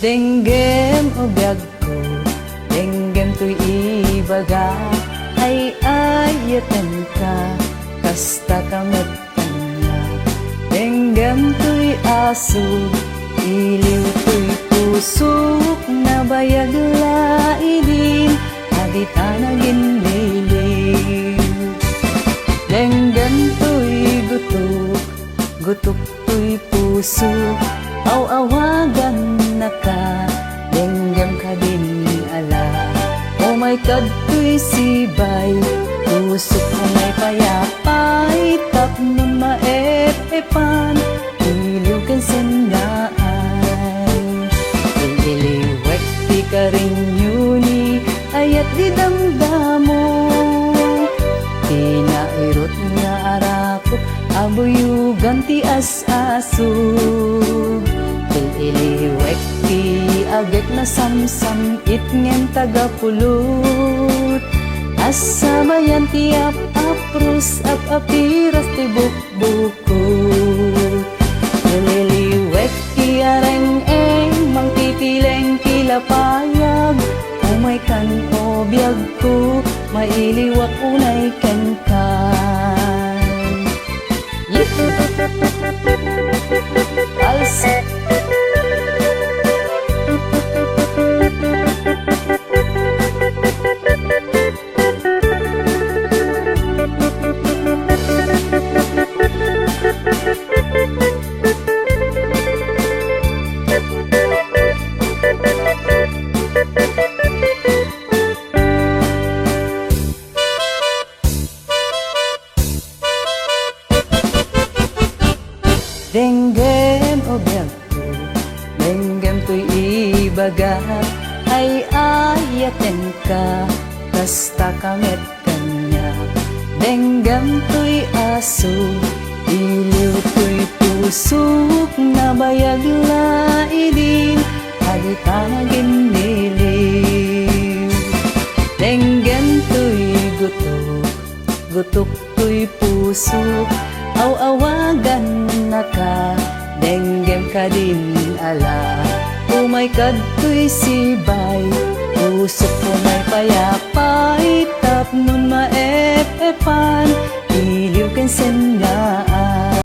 Denggem o biyag ko, denggem to'y ibaga, ay ayatan ka, kasta kamet kanya. Denggem to'y aso, iliw to'y pusok, nabayag laidin, adita na ginliliw. Denggem to'y gutok, gutok to'y pusok, aw-awagan na ka, denggem ka din ala. O may kadto'y sibay, pusok ko may payapay, tapnon maep-epan, iliw kan sendaan. Iliwek ti ka rin yuni, ayat di damdamo, tinairot nga arapot, abuyugan ti as-aso. Iliwek ti agek na samsam, itngen tagapulot, asamayan ti ap-aprus, ap-apiras ti bukbukot. Iliwek ti areng-eng, mang titileng kilapayag, umay kan o biyag ko, mailiwak unay kan-kan. Alsa denggem o biyag ko, denggem to'y ibagat, ay ayaten ka, kasta kamet kanya. Denggem to'y aso, iliw to'y pusok, nabayag laidin, adita na ginliliw. Denggem to'y gutok, gutok to'y pusok, aw-awagan na ka, denggem ka din ala. Umay kadto'y sibay, pusok ko may payapay, tapnon maep-epan, iliw ken sendaan.